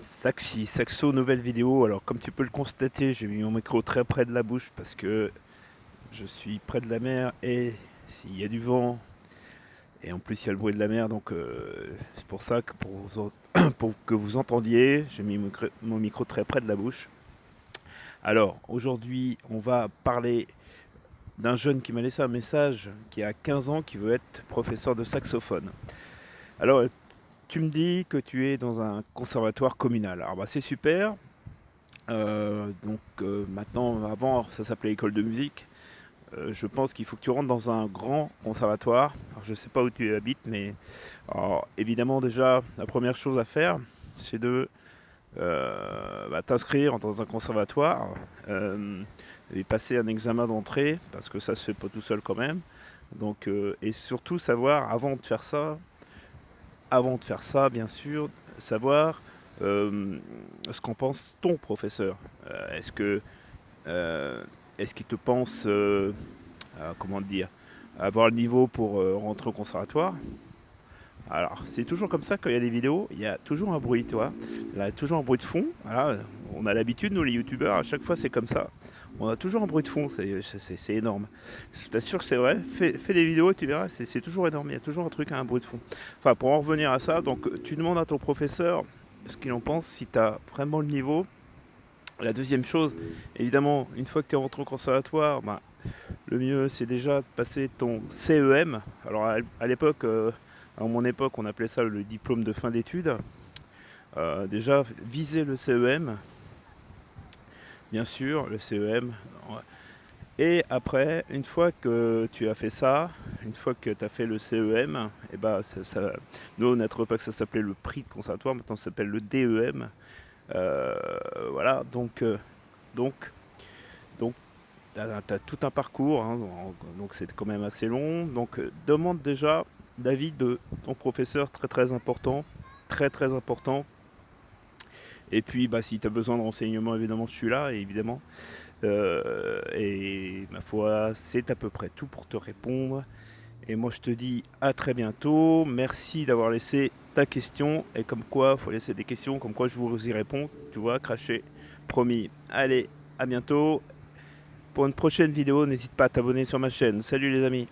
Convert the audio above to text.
Saxo, nouvelle vidéo. Alors, comme tu peux le constater, j'ai mis mon micro très près de la bouche parce que je suis près de la mer et s'il y a du vent et en plus il y a le bruit de la mer, donc c'est pour ça que pour que vous entendiez, j'ai mis mon micro très près de la bouche. Alors, aujourd'hui, on va parler d'un jeune qui m'a laissé un message qui a 15 ans qui veut être professeur de saxophone. Alors, tu me dis que tu es dans un conservatoire communal. Alors, bah, c'est super. Maintenant, avant ça s'appelait école de musique. Je pense qu'il faut que tu rentres dans un grand conservatoire. Alors, je ne sais pas où tu habites, mais alors, évidemment déjà la première chose à faire, c'est de t'inscrire dans un conservatoire et passer un examen d'entrée parce que ça se fait pas tout seul quand même. Donc et surtout savoir avant de faire ça, bien sûr, savoir ce qu'en pense ton professeur. Est-ce que euh, est-ce qu'il te pense, comment dire, avoir le niveau pour rentrer au conservatoire? Alors, c'est toujours comme ça quand il y a des vidéos, il y a toujours un bruit, tu vois. Il y a toujours un bruit de fond. Voilà, on a l'habitude, nous les youtubeurs, à chaque fois c'est comme ça. On a toujours un bruit de fond, c'est énorme. Je t'assure que c'est vrai, fais des vidéos et tu verras, c'est toujours énorme, il y a toujours un truc à un bruit de fond. Enfin, pour en revenir à ça, donc tu demandes à ton professeur ce qu'il en pense, si tu as vraiment le niveau. La deuxième chose, évidemment, une fois que tu es rentré au conservatoire, le mieux c'est déjà de passer ton CEM. Alors à l'époque, à mon époque, on appelait ça le diplôme de fin d'études. Déjà, viser le CEM, bien sûr, le CEM. Et après, une fois que tu as fait ça, une fois que tu as fait le CEM, et bah, nous, à notre époque, ça s'appelait le prix de conservatoire, maintenant ça s'appelle le DEM. Euh, voilà, donc, donc tu as tout un parcours, hein, donc c'est quand même assez long. Donc demande déjà l'avis de ton professeur, très très important, très très important. Et puis bah, si tu as besoin de renseignements, évidemment je suis là, évidemment. Et ma foi, c'est à peu près tout pour te répondre. Et moi je te dis à très bientôt. Merci d'avoir laissé ta question. Et comme quoi, faut laisser des questions, comme quoi je vous y réponds. Tu vois, cracher, promis. Allez, à bientôt. Pour une prochaine vidéo, n'hésite pas à t'abonner sur ma chaîne. Salut les amis.